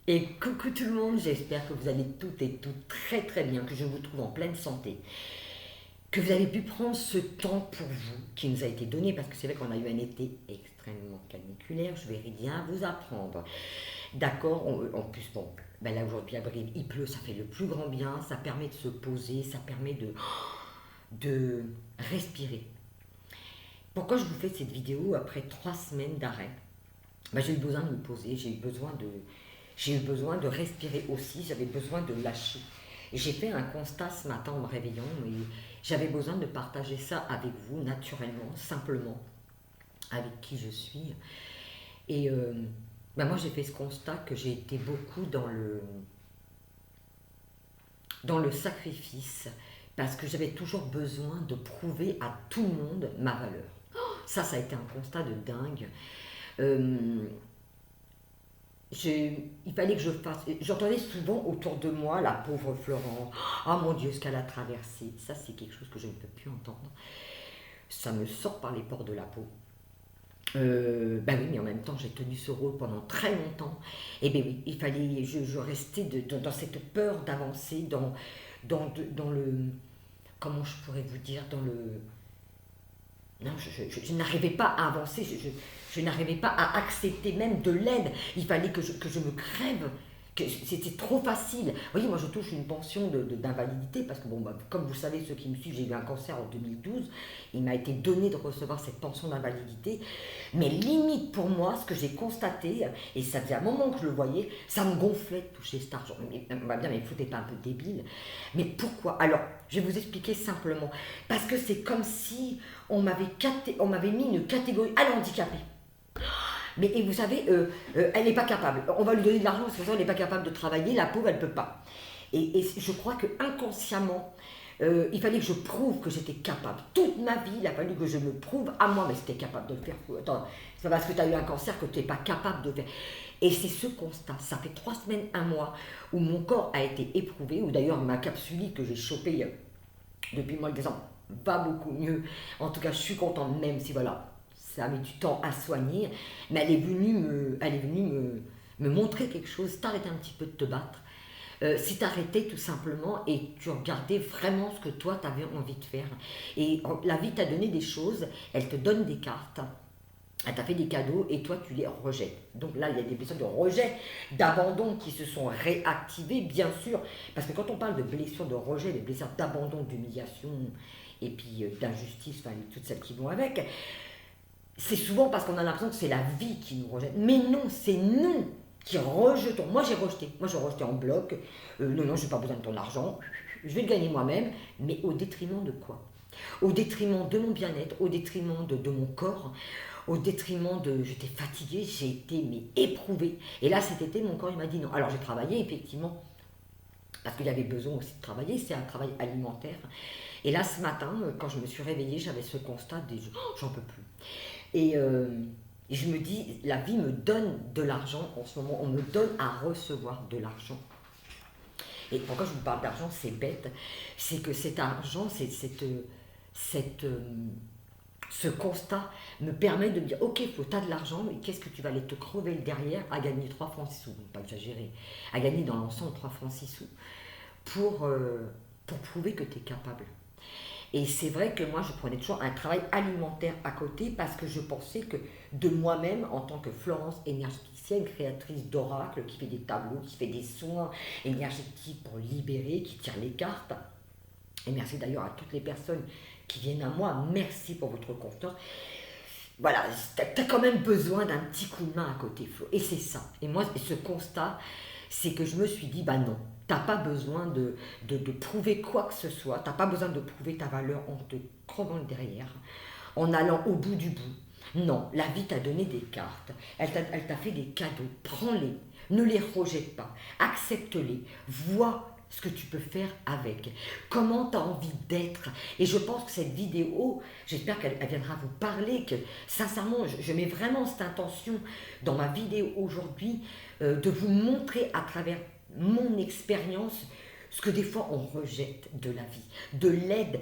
Et coucou tout le monde, j'espère que vous allez toutes et toutes très très bien, que je vous trouve en pleine santé, que vous avez pu prendre ce temps pour vous qui nous a été donné, parce que c'est vrai qu'on a eu un été extrêmement caniculaire, je vais rien vous apprendre. D'accord, en plus, bon, ben là aujourd'hui à Brive, il pleut, ça fait le plus grand bien, ça permet de se poser, ça permet de respirer. Pourquoi je vous fais cette vidéo après 3 semaines d'arrêt? Ben, j'ai eu besoin de me poser, j'ai eu besoin de respirer aussi, j'avais besoin de lâcher. Et j'ai fait un constat ce matin en me réveillant et j'avais besoin de partager ça avec vous naturellement, simplement, avec qui je suis. Et ben moi j'ai fait ce constat que j'ai été beaucoup dans le sacrifice parce que j'avais toujours besoin de prouver à tout le monde ma valeur. Ça a été un constat de dingue. Euh, il fallait que je fasse. J'entendais souvent autour de moi la pauvre Florence. Ah mon Dieu, ce qu'elle a traversé. Ça, c'est quelque chose que je ne peux plus entendre. Ça me sort par les pores de la peau. Ben oui, mais en même temps, j'ai tenu ce rôle pendant très longtemps. Et ben oui, il fallait. Je restais dans cette peur d'avancer, dans le. Comment je pourrais vous dire? Dans le. Non, je n'arrivais pas à avancer, je n'arrivais pas à accepter même de l'aide. Il fallait que je me crève, que c'était trop facile. Vous voyez, moi je touche une pension d'invalidité parce que, bon, bah, comme vous savez, ceux qui me suivent, j'ai eu un cancer en 2012. Il m'a été donné de recevoir cette pension d'invalidité. Mais limite pour moi, ce que j'ai constaté, et ça faisait un moment que je le voyais, ça me gonflait de toucher cet argent. Mais, on va bien, mais foutez pas un peu débile. Mais pourquoi? Alors, je vais vous expliquer simplement. Parce que c'est comme si on m'avait mis une catégorie à l'handicapé. Mais et vous savez, elle n'est pas capable. On va lui donner de l'argent parce que elle n'est pas capable de travailler, la pauvre, elle ne peut pas. Et je crois que inconsciemment, il fallait que je prouve que j'étais capable. Toute ma vie, il a fallu que je me prouve à moi, mais c'était capable de le faire. Attends, c'est pas parce que tu as eu un cancer que tu n'es pas capable de le faire. Et c'est ce constat, ça fait 3 semaines, un mois, où mon corps a été éprouvé, où d'ailleurs ma capsulie que j'ai chopée depuis le mois de décembre va beaucoup mieux. En tout cas, je suis contente, même si voilà, ça a mis du temps à soigner, mais elle est venue me montrer quelque chose, t'arrêter un petit peu de te battre. Si t'arrêtais tout simplement et tu regardais vraiment ce que toi t'avais envie de faire. Et la vie t'a donné des choses, elle te donne des cartes, elle t'a fait des cadeaux et toi tu les rejettes. Donc là, il y a des blessures de rejet, d'abandon qui se sont réactivées, bien sûr. Parce que quand on parle de blessures de rejet, des blessures d'abandon, d'humiliation et puis d'injustice, enfin toutes celles qui vont avec, c'est souvent parce qu'on a l'impression que c'est la vie qui nous rejette. Mais non, c'est nous qui rejetons. Moi, j'ai rejeté. Moi, j'ai rejeté en bloc. Non, je n'ai pas besoin de ton argent. Je vais le gagner moi-même. Mais au détriment de quoi? Au détriment de mon bien-être, au détriment de mon corps, au détriment de... J'étais fatiguée, j'ai été mais éprouvée. Et là, cet été, mon corps, il m'a dit non. Alors, j'ai travaillé, effectivement, parce qu'il y avait besoin aussi de travailler. C'est un travail alimentaire. Et là, ce matin, quand je me suis réveillée, j'avais ce constat des... J'en peux plus. Et je me dis, la vie me donne de l'argent en ce moment, on me donne à recevoir de l'argent. Et pourquoi je vous parle d'argent, c'est bête, c'est que cet argent, ce constat me permet de me dire, ok, tu as de l'argent, mais qu'est-ce que tu vas aller te crever le derrière à gagner 3 francs 6 sous, pas exagérer, à gagner dans l'ensemble 3 francs 6 sous pour prouver que tu es capable. Et c'est vrai que moi, je prenais toujours un travail alimentaire à côté parce que je pensais que de moi-même, en tant que Florence énergéticienne, créatrice d'oracles, qui fait des tableaux, qui fait des soins énergétiques pour libérer, qui tire les cartes, et merci d'ailleurs à toutes les personnes qui viennent à moi, merci pour votre confiance. Voilà, t'as quand même besoin d'un petit coup de main à côté, Flo. Et c'est ça. Et moi, ce constat, c'est que je me suis dit, bah non, t'as pas besoin de prouver quoi que ce soit, t'as pas besoin de prouver ta valeur en te crevant le derrière, en allant au bout du bout. Non, la vie t'a donné des cartes, elle t'a fait des cadeaux, prends-les, ne les rejette pas, accepte-les, vois ce que tu peux faire avec, comment tu as envie d'être. Et je pense que cette vidéo, j'espère qu'elle viendra vous parler, que sincèrement, je mets vraiment cette intention dans ma vidéo aujourd'hui, de vous montrer à travers mon expérience ce que des fois on rejette de la vie, de l'aide.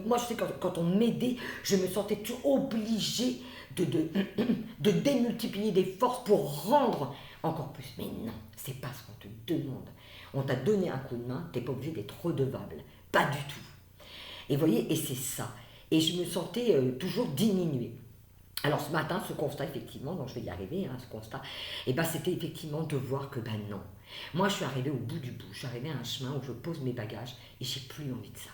Moi je sais quand on m'aidait, je me sentais toujours obligée de démultiplier des forces pour rendre encore plus. Mais non, c'est pas ce qu'on te demande. On t'a donné un coup de main, t'es pas obligé d'être redevable. Pas du tout. Et vous voyez, et c'est ça. Et je me sentais toujours diminuée. Alors ce matin, ce constat, effectivement, donc je vais y arriver, ce constat, et ben c'était effectivement de voir que ben non. Moi, je suis arrivée au bout du bout. Je suis arrivée à un chemin où je pose mes bagages et j'ai plus envie de ça.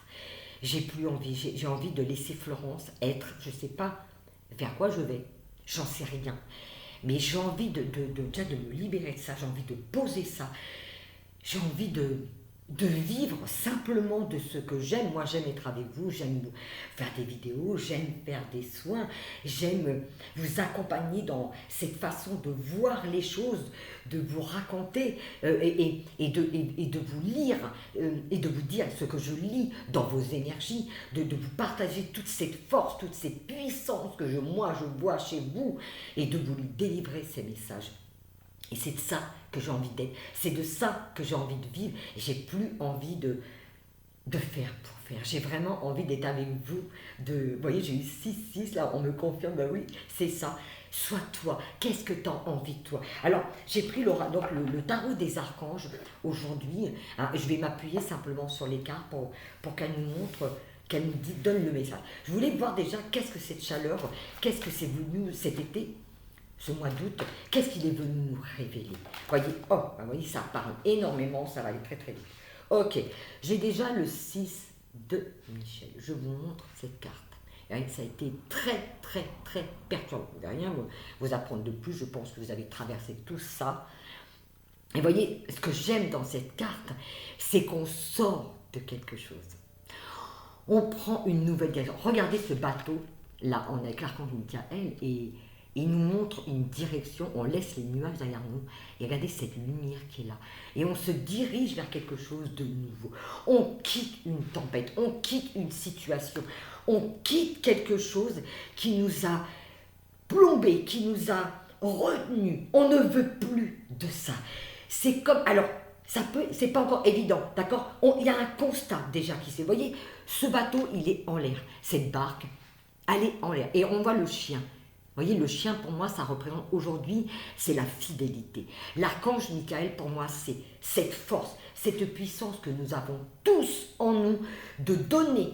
J'ai plus envie. J'ai envie de laisser Florence être, je sais pas vers quoi je vais. J'en sais rien. Mais j'ai envie déjà de me libérer de ça. J'ai envie de poser ça. J'ai envie de vivre simplement de ce que j'aime. Moi, j'aime être avec vous, j'aime faire des vidéos, j'aime faire des soins, j'aime vous accompagner dans cette façon de voir les choses, de vous raconter et de vous lire et de vous dire ce que je lis dans vos énergies, de vous partager toute cette force, toute cette puissance que moi je vois chez vous et de vous délivrer ces messages. Et c'est de ça que j'ai envie d'être, c'est de ça que j'ai envie de vivre, et j'ai plus envie de faire pour faire. J'ai vraiment envie d'être avec vous, vous voyez, j'ai eu 6, là, on me confirme, ben oui, c'est ça. Sois toi, qu'est-ce que tu as envie de toi? Alors, j'ai pris donc le tarot des archanges aujourd'hui, je vais m'appuyer simplement sur les cartes pour qu'elles nous montrent, qu'elles nous donnent le message. Je voulais voir déjà qu'est-ce que cette chaleur, qu'est-ce que c'est venu cet été, ce mois d'août, qu'est-ce qu'il est venu nous révéler? Voyez, voyez, ça parle énormément, ça va aller très très vite. Ok, j'ai déjà le 6 de Michel. Je vous montre cette carte. Et ça a été très très très perturbant. Vous n'allez rien vous apprendre de plus, je pense que vous avez traversé tout ça. Et voyez, ce que j'aime dans cette carte, c'est qu'on sort de quelque chose. On prend une nouvelle direction. Regardez ce bateau, là, on est avec l'archange Michael, et il nous montre une direction, on laisse les nuages derrière nous, et regardez cette lumière qui est là. Et on se dirige vers quelque chose de nouveau. On quitte une tempête, on quitte une situation, on quitte quelque chose qui nous a plombé, qui nous a retenu. On ne veut plus de ça. C'est comme, alors, c'est pas encore évident, d'accord? Il y a un constat déjà qui s'est, vous voyez, ce bateau, il est en l'air, cette barque, elle est en l'air, et on voit le chien. Vous voyez, le chien, pour moi, ça représente aujourd'hui, c'est la fidélité. L'archange Michael, pour moi, c'est cette force, cette puissance que nous avons tous en nous de donner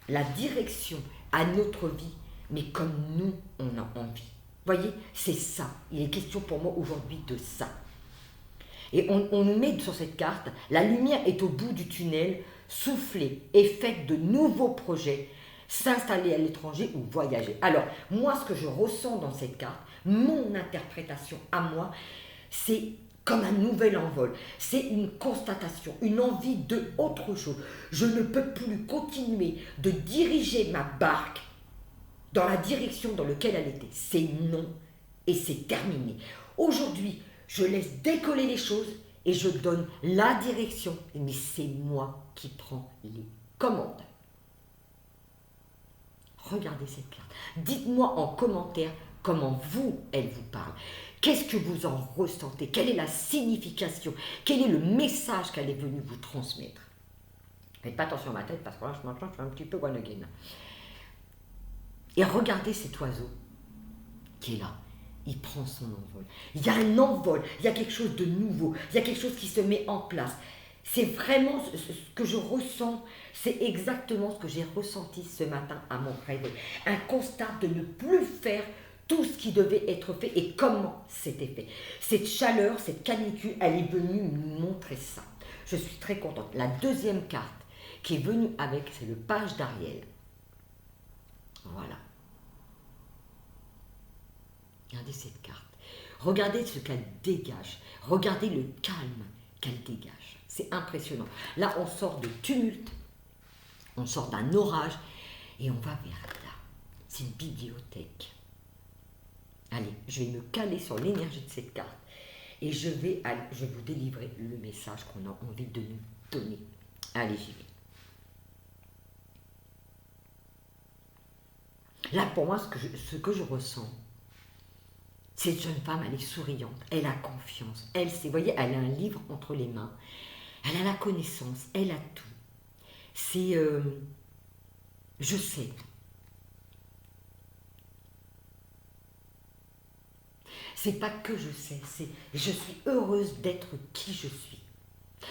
la direction à notre vie, mais comme nous, on a envie. Vous voyez, c'est ça. Il est question pour moi aujourd'hui de ça. Et on nous met sur cette carte, la lumière est au bout du tunnel, soufflez et faites de nouveaux projets, s'installer à l'étranger ou voyager. Alors, moi, ce que je ressens dans cette carte, mon interprétation à moi, c'est comme un nouvel envol. C'est une constatation, une envie de autre chose. Je ne peux plus continuer de diriger ma barque dans la direction dans laquelle elle était. C'est non et c'est terminé. Aujourd'hui, je laisse décoller les choses et je donne la direction, mais c'est moi qui prends les commandes. Regardez cette carte. Dites-moi en commentaire comment elle vous parle. Qu'est-ce que vous en ressentez? Quelle est la signification? Quel est le message qu'elle est venue vous transmettre? Faites pas attention à ma tête parce que là, maintenant, je suis un petit peu one again. Et regardez cet oiseau qui est là. Il prend son envol. Il y a un envol, il y a quelque chose de nouveau, il y a quelque chose qui se met en place. C'est vraiment ce que je ressens, c'est exactement ce que j'ai ressenti ce matin à mon réveil. Un constat de ne plus faire tout ce qui devait être fait et comment c'était fait. Cette chaleur, cette canicule, elle est venue nous montrer ça. Je suis très contente. La deuxième carte qui est venue avec, c'est le page d'Ariel. Voilà. Regardez cette carte. Regardez ce qu'elle dégage. Regardez le calme qu'elle dégage. C'est impressionnant. Là, on sort de tumulte, on sort d'un orage et on va vers là. C'est une bibliothèque. Allez, je vais me caler sur l'énergie de cette carte et je vais vous délivrer le message qu'on a envie de nous donner. Allez, j'y vais. Là, pour moi, ce que je ressens, cette jeune femme, elle est souriante, elle a confiance, elle sait, vous voyez, elle a un livre entre les mains, elle a la connaissance, elle a tout. C'est, je sais. c'est pas que je sais, c'est je suis heureuse d'être qui je suis.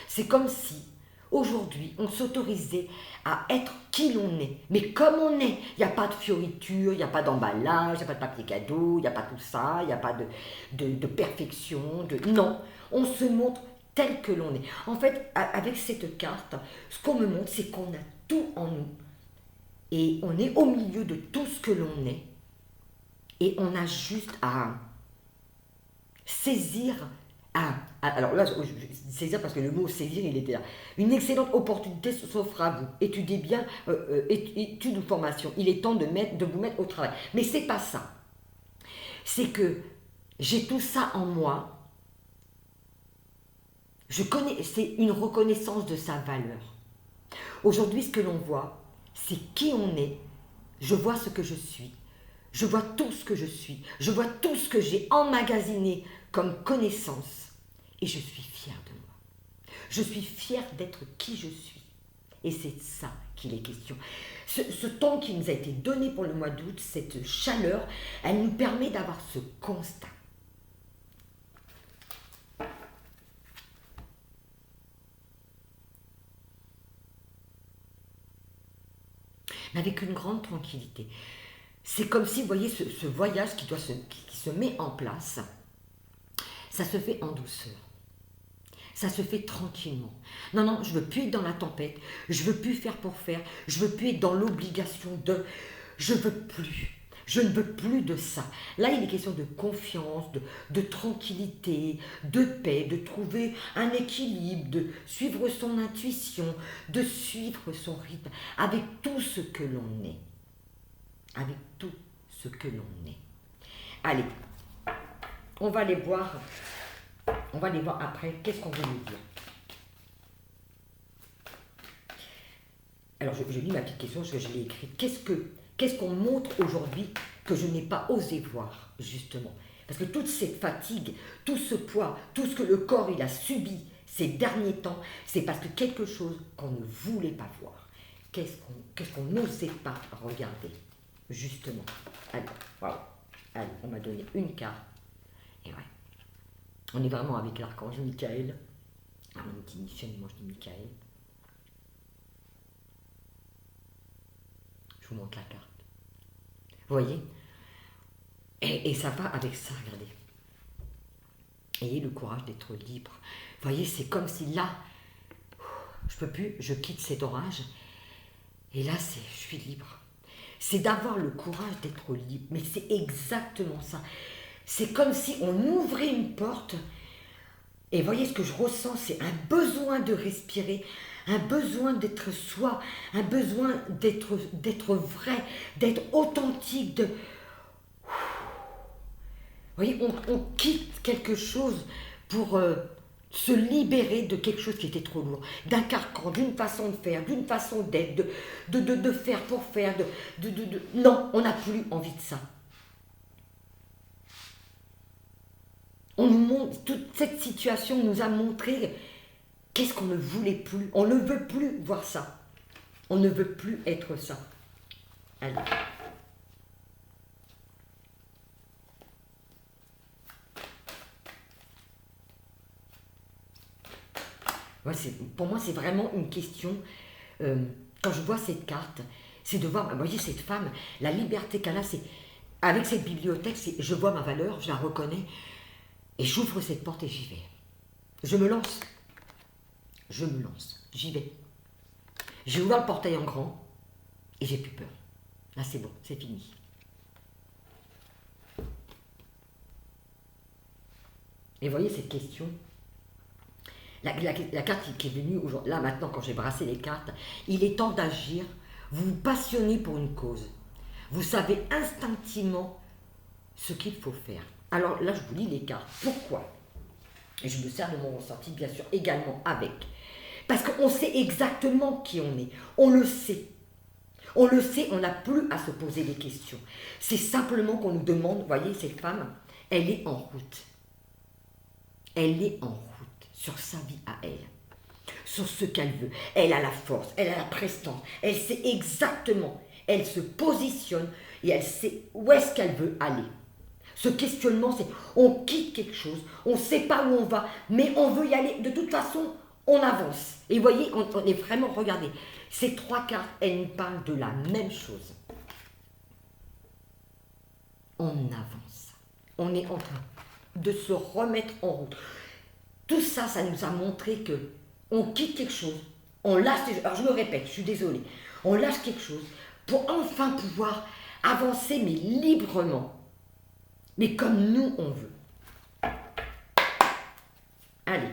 C'est comme si aujourd'hui on s'autorisait à être qui l'on est, mais comme on est. Il n'y a pas de fioriture, il n'y a pas d'emballage, il n'y a pas de papier cadeau, il n'y a pas tout ça, il n'y a pas de perfection, non, on se montre tel que l'on est. En fait, avec cette carte, ce qu'on me montre, c'est qu'on a tout en nous. Et on est au milieu de tout ce que l'on est. Et on a juste à saisir. Alors là, je dis saisir parce que le mot saisir, il était là. Une excellente opportunité s'offre à vous. Étudiez bien, études ou formation. Il est temps de vous mettre au travail. Mais c'est pas ça. C'est que j'ai tout ça en moi. C'est une reconnaissance de sa valeur. Aujourd'hui, ce que l'on voit, c'est qui on est. Je vois ce que je suis. Je vois tout ce que je suis. Je vois tout ce que j'ai emmagasiné comme connaissance. Et je suis fière de moi. Je suis fière d'être qui je suis. Et c'est de ça qu'il est question. Ce temps qui nous a été donné pour le mois d'août, cette chaleur, elle nous permet d'avoir ce constat. Avec une grande tranquillité. C'est comme si, vous voyez, ce voyage qui se met en place, ça se fait en douceur. Ça se fait tranquillement. Non, non, je ne veux plus être dans la tempête, je ne veux plus faire pour faire, je ne veux plus être dans l'obligation de... Je veux plus. Je ne veux plus de ça. Là, il est question de confiance, de tranquillité, de paix, de trouver un équilibre, de suivre son intuition, de suivre son rythme, avec tout ce que l'on est. Avec tout ce que l'on est. Allez, on va aller voir après qu'est-ce qu'on veut nous dire. Alors, je lis ma petite question parce que je l'ai écrite. Qu'est-ce qu'on montre aujourd'hui que je n'ai pas osé voir, justement? Parce que toute cette fatigue, tout ce poids, tout ce que le corps il a subi ces derniers temps, c'est parce que quelque chose qu'on ne voulait pas voir. Qu'est-ce qu'on n'osait pas regarder, justement. Allez, waouh. Allez, on m'a donné une carte. Et ouais. On est vraiment avec l'archange Michael. Ah, mon petit Michel, moi je dis Michael. Je vous montre la carte. Vous voyez? Et ça va avec ça, regardez. Ayez le courage d'être libre. Vous voyez, c'est comme si là, je peux plus, je quitte cet orage. Et là, je suis libre. C'est d'avoir le courage d'être libre. Mais c'est exactement ça. C'est comme si on ouvrait une porte. Et voyez ce que je ressens, c'est un besoin de respirer, un besoin d'être soi, un besoin d'être vrai, d'être authentique. Vous voyez, on quitte quelque chose pour se libérer de quelque chose qui était trop lourd, d'un carcan, d'une façon de faire, d'une façon d'être, de faire pour faire. Non, on n'a plus envie de ça. Toute cette situation nous a montré qu'est-ce qu'on ne voulait plus. On ne veut plus voir ça. On ne veut plus être ça. Allez. Ouais, pour moi, c'est vraiment une question. Quand je vois cette carte, c'est de voir, vous voyez, cette femme, la liberté qu'elle a, c'est avec cette bibliothèque, je vois ma valeur, je la reconnais. Et j'ouvre cette porte et j'y vais. Je me lance. J'y vais. J'ai ouvert le portail en grand et j'ai plus peur. Là, c'est bon, c'est fini. Et voyez cette question. La carte qui est venue aujourd'hui, là maintenant, quand j'ai brassé les cartes, il est temps d'agir. Vous vous passionnez pour une cause. Vous savez instinctivement ce qu'il faut faire. Alors là, je vous lis les cartes. Pourquoi? Et je me sers de mon ressenti, bien sûr, également avec. Parce qu'on sait exactement qui on est. On le sait. On le sait, on n'a plus à se poser des questions. C'est simplement qu'on nous demande, vous voyez, cette femme, elle est en route. Elle est en route sur sa vie à elle. Sur ce qu'elle veut. Elle a la force, elle a la prestance. Elle sait exactement. Elle se positionne et elle sait où est-ce qu'elle veut aller. Ce questionnement, c'est on quitte quelque chose, on ne sait pas où on va, mais on veut y aller. De toute façon, on avance. Et vous voyez, on est vraiment, regardez, ces 3 cartes, elles nous parlent de la même chose. On avance. On est en train de se remettre en route. Tout ça, ça nous a montré que on quitte quelque chose, on lâche. Alors je me répète, je suis désolée. On lâche quelque chose pour enfin pouvoir avancer, mais librement, mais comme nous on veut. Allez.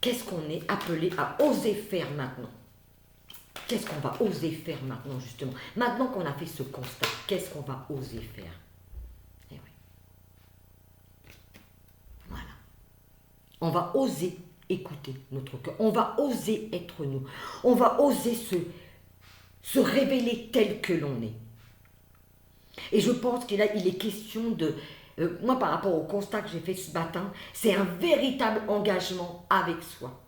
Qu'est-ce qu'on est appelé à oser faire maintenant? Qu'est-ce qu'on va oser faire maintenant, justement? Maintenant qu'on a fait ce constat, qu'est-ce qu'on va oser faire? Eh oui. Voilà. On va oser écouter notre cœur. On va oser être nous. On va oser se révéler tel que l'on est. Et je pense qu'il est question de... moi, par rapport au constat que j'ai fait ce matin, c'est un véritable engagement avec soi.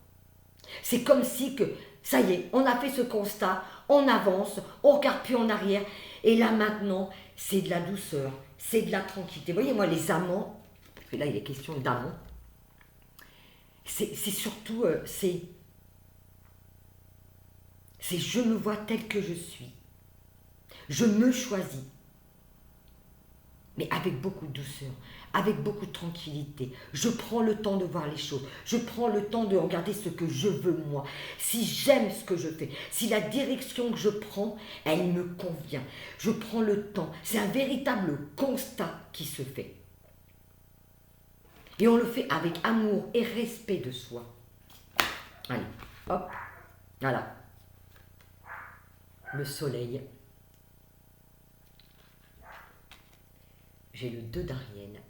C'est comme si que, ça y est, on a fait ce constat, on avance, on regarde plus en arrière. Et là, maintenant, c'est de la douceur, c'est de la tranquillité. Vous voyez, moi, les amants, parce que là, il est question d'amants, c'est surtout, c'est je me vois tel que je suis. Je me choisis. Mais avec beaucoup de douceur, avec beaucoup de tranquillité. Je prends le temps de voir les choses. Je prends le temps de regarder ce que je veux moi. Si j'aime ce que je fais, si la direction que je prends, elle me convient. Je prends le temps. C'est un véritable constat qui se fait. Et on le fait avec amour et respect de soi. Allez, hop, voilà. Le soleil. J'ai le 2 d'Ariel.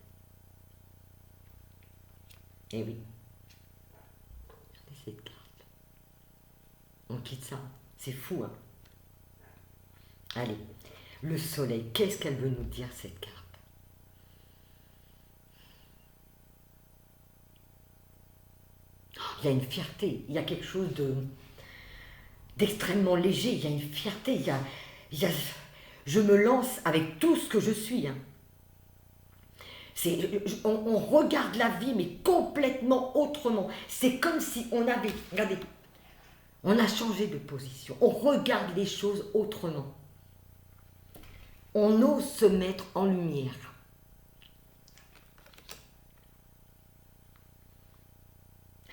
Eh oui. Regardez cette carte. On quitte ça. C'est fou, hein. Allez. Le soleil. Qu'est-ce qu'elle veut nous dire, cette carte? Il y a une fierté. Il y a quelque chose d'extrêmement léger. Il y a une fierté. Il y a, je me lance avec tout ce que je suis, hein. On regarde la vie, mais complètement autrement. C'est comme si on avait, regardez, on a changé de position. On regarde les choses autrement. On ose se mettre en lumière.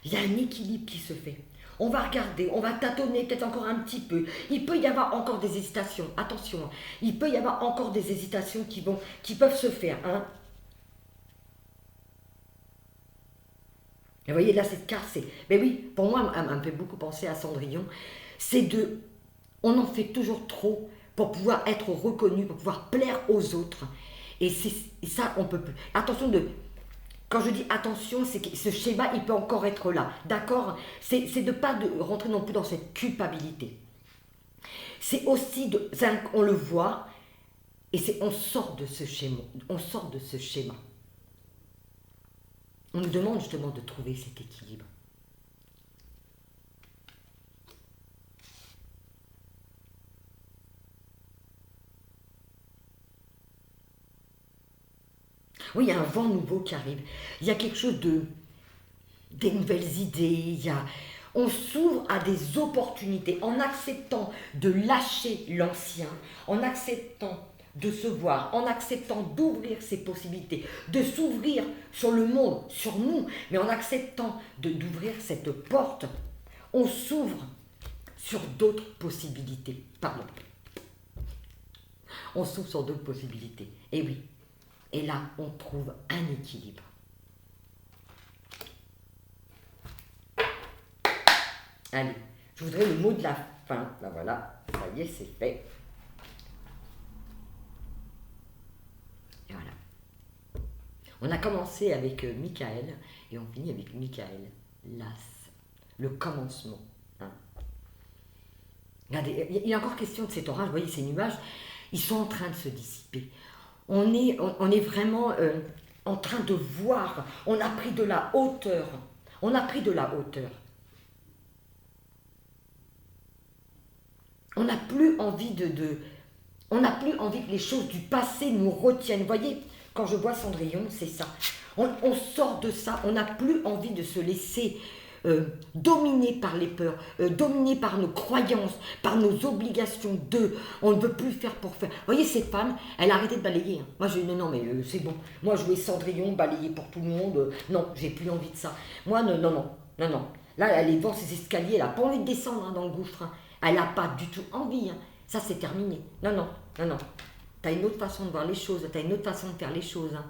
Il y a un équilibre qui se fait. On va regarder, on va tâtonner peut-être encore un petit peu. Il peut y avoir encore des hésitations. Attention, il peut y avoir encore des hésitations qui peuvent se faire, hein. Vous voyez, là, cette carte, c'est... Mais oui, pour moi, elle me fait beaucoup penser à Cendrillon. C'est de... On en fait toujours trop pour pouvoir être reconnu, pour pouvoir plaire aux autres. Et ça, on peut plus. Attention de... Quand je dis attention, c'est que ce schéma, il peut encore être là. D'accord? C'est de ne pas rentrer non plus dans cette culpabilité. C'est aussi de... On le voit, et on sort de ce schéma. On sort de ce schéma. On nous demande justement de trouver cet équilibre. Oui, il y a un vent nouveau qui arrive. Il y a quelque chose des nouvelles idées. On s'ouvre à des opportunités en acceptant de lâcher l'ancien, en acceptant de se voir, en acceptant d'ouvrir ses possibilités, de s'ouvrir sur le monde, sur nous, mais en acceptant d'ouvrir cette porte, on s'ouvre sur d'autres possibilités. Pardon. On s'ouvre sur d'autres possibilités. Et oui. Et là, on trouve un équilibre. Allez, je voudrais le mot de la fin. Ben voilà, ça y est, c'est fait. Et voilà. On a commencé avec Michael et on finit avec Michael, l'as, le commencement. Hein. Regardez, il y a encore question de cet orage, vous voyez ces nuages, ils sont en train de se dissiper. On est vraiment en train de voir, on a pris de la hauteur. On a pris de la hauteur. On n'a plus envie On n'a plus envie que les choses du passé nous retiennent. Vous voyez, quand je vois Cendrillon, c'est ça. On sort de ça, on n'a plus envie de se laisser dominé par les peurs, dominé par nos croyances, par nos obligations on ne veut plus faire pour faire. Vous voyez, cette femme, elle a arrêté de balayer. Hein. Moi, je dis non, mais c'est bon. Moi, jouer Cendrillon, balayer pour tout le monde, non, j'ai plus envie de ça. Moi, non. Là, elle est devant ses escaliers, elle n'a pas envie de descendre dans le gouffre. Hein. Elle n'a pas du tout envie. Hein. Ça, c'est terminé. Non. T'as une autre façon de voir les choses, t'as une autre façon de faire les choses. Hein.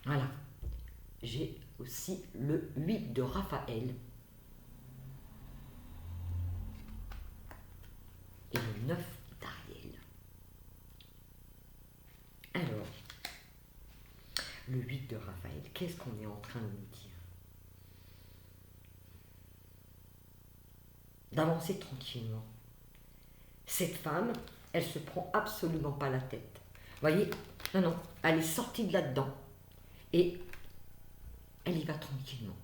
Voilà. J'ai aussi le 8 de Raphaël. Et le 9 d'Ariel. Alors, le 8 de Raphaël, qu'est-ce qu'on est en train de nous dire? D'avancer tranquillement. Cette femme, elle se prend absolument pas la tête. Vous voyez? Non, elle est sortie de là-dedans. Et elle y va tranquillement.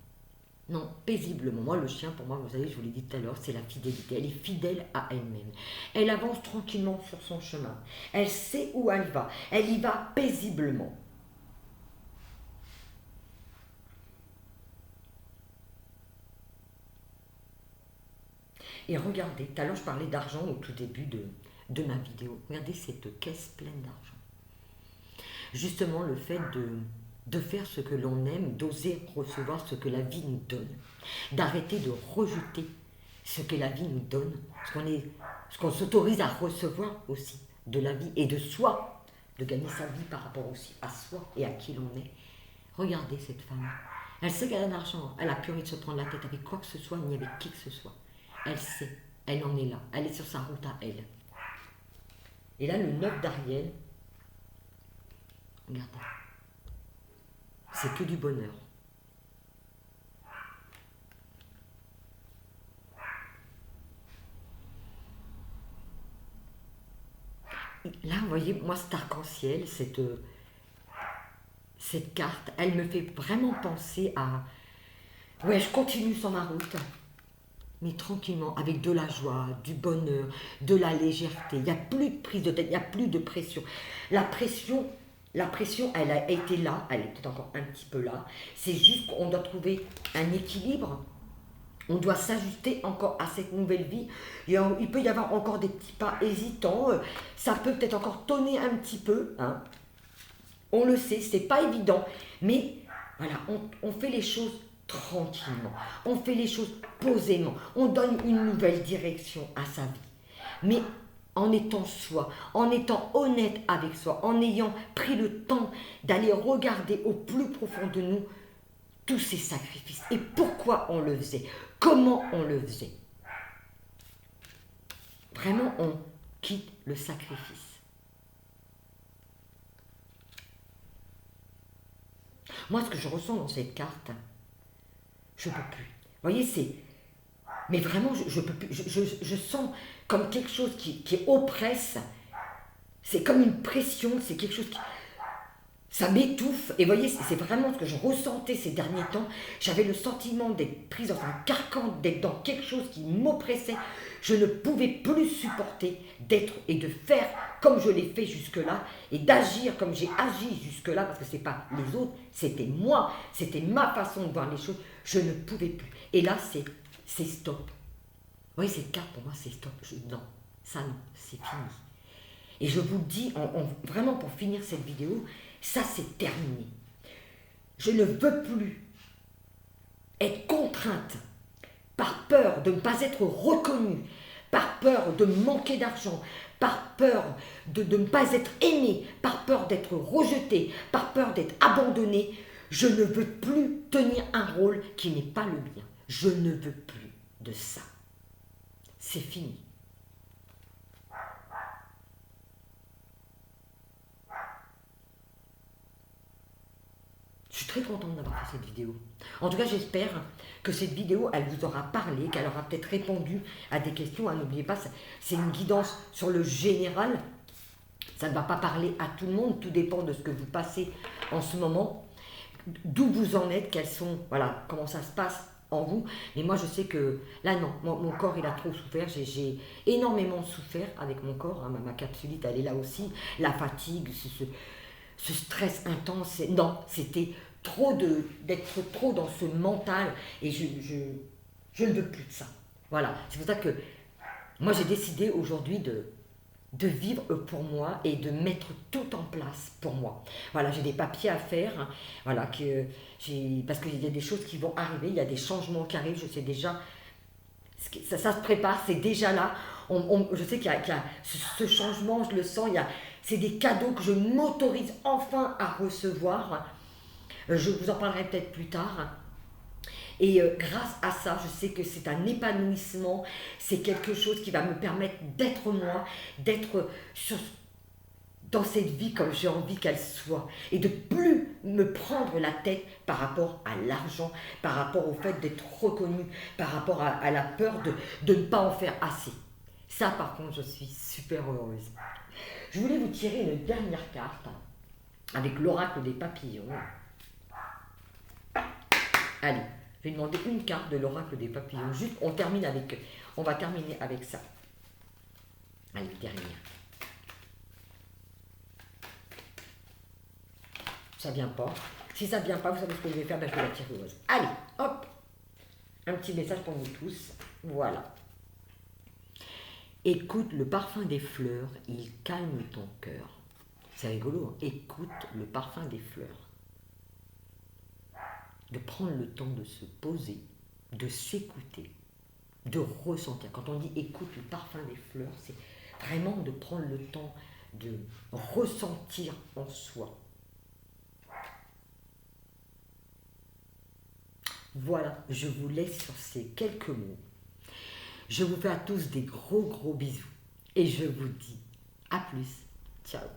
Non, paisiblement. Moi, le chien, pour moi, vous savez, je vous l'ai dit tout à l'heure, c'est la fidélité. Elle est fidèle à elle-même. Elle avance tranquillement sur son chemin. Elle sait où elle va. Elle y va paisiblement. Et regardez, tout à l'heure, je parlais d'argent au tout début de ma vidéo. Regardez cette caisse pleine d'argent. Justement, le fait de faire ce que l'on aime, d'oser recevoir ce que la vie nous donne, d'arrêter de rejeter ce que la vie nous donne, ce qu'on s'autorise à recevoir aussi de la vie et de soi, de gagner sa vie par rapport aussi à soi et à qui l'on est. Regardez cette femme, elle sait qu'elle a de l'argent, elle n'a plus envie de se prendre la tête avec quoi que ce soit, ni avec qui que ce soit. Elle sait, elle en est là, elle est sur sa route à elle. Et là, le 9 d'Ariel, regardez. C'est que du bonheur. Là, vous voyez, moi, cet arc-en-ciel, cette carte, elle me fait vraiment penser à... Ouais, je continue sur ma route, mais tranquillement, avec de la joie, du bonheur, de la légèreté. Il n'y a plus de prise de tête, il n'y a plus de pression. La pression, elle a été là, elle est peut-être encore un petit peu là. C'est juste qu'on doit trouver un équilibre. On doit s'ajuster encore à cette nouvelle vie. Il peut y avoir encore des petits pas hésitants. Ça peut peut-être encore tonner un petit peu. Hein. On le sait, c'est pas évident. Mais voilà, on fait les choses tranquillement. On fait les choses posément. On donne une nouvelle direction à sa vie. Mais en étant soi, en étant honnête avec soi, en ayant pris le temps d'aller regarder au plus profond de nous tous ces sacrifices. Et pourquoi on le faisait? Comment on le faisait? Vraiment, on quitte le sacrifice. Moi, ce que je ressens dans cette carte, je ne peux plus. Vous voyez, c'est... Mais vraiment, je peux plus. Je sens comme quelque chose qui oppresse. C'est comme une pression, c'est quelque chose qui... Ça m'étouffe. Et vous voyez, c'est vraiment ce que je ressentais ces derniers temps. J'avais le sentiment d'être prise dans un carcan, d'être dans quelque chose qui m'oppressait. Je ne pouvais plus supporter d'être et de faire comme je l'ai fait jusque-là et d'agir comme j'ai agi jusque-là, parce que ce n'est pas les autres, c'était moi, c'était ma façon de voir les choses. Je ne pouvais plus. Et là, c'est stop. Vous voyez, cette carte, pour moi, c'est stop. Non, ça non, c'est fini. Et je vous le dis, vraiment pour finir cette vidéo, ça c'est terminé. Je ne veux plus être contrainte par peur de ne pas être reconnue, par peur de manquer d'argent, par peur de ne pas être aimée, par peur d'être rejetée, par peur d'être abandonnée. Je ne veux plus tenir un rôle qui n'est pas le mien. Je ne veux plus de ça. C'est fini. Je suis très contente d'avoir fait cette vidéo. En tout cas, j'espère que cette vidéo, elle vous aura parlé, qu'elle aura peut-être répondu à des questions. N'oubliez pas, c'est une guidance sur le général. Ça ne va pas parler à tout le monde. Tout dépend de ce que vous passez en ce moment. d'où vous en êtes, quels sont, voilà, comment ça se passe en vous. Mais moi, je sais que là, non, mon corps, il a trop souffert. J'ai énormément souffert avec mon corps. Hein, ma capsulite, elle est là aussi. La fatigue, ce stress intense. Non, c'était trop d'être trop dans ce mental. Et je ne veux plus de ça. Voilà, c'est pour ça que moi, j'ai décidé aujourd'hui de vivre pour moi et de mettre tout en place pour moi. Voilà, j'ai des papiers à faire, hein, voilà, parce qu'il y a des choses qui vont arriver, il y a des changements qui arrivent, je sais déjà, ça se prépare, c'est déjà là. Je sais qu'il y a ce changement, je le sens, c'est des cadeaux que je m'autorise enfin à recevoir. Je vous en parlerai peut-être plus tard. Et grâce à ça, je sais que c'est un épanouissement, c'est quelque chose qui va me permettre d'être moi, d'être dans cette vie comme j'ai envie qu'elle soit. Et de plus me prendre la tête par rapport à l'argent, par rapport au fait d'être reconnu, par rapport à la peur de ne pas en faire assez. Ça, par contre, je suis super heureuse. Je voulais vous tirer une dernière carte avec l'oracle des papillons. Allez, je vais demander une carte de l'oracle des papillons. Juste, on va terminer avec ça. Allez, dernière. Ça vient pas. Si ça vient pas, vous savez ce que je vais faire, je vais la tirer au hasard. Allez, hop. Un petit message pour nous tous. Voilà. Écoute le parfum des fleurs, il calme ton cœur. C'est rigolo, hein. Écoute le parfum des fleurs. De prendre le temps de se poser, de s'écouter, de ressentir. Quand on dit écoute le parfum des fleurs, c'est vraiment de prendre le temps de ressentir en soi. Voilà, je vous laisse sur ces quelques mots. Je vous fais à tous des gros bisous et je vous dis à plus. Ciao.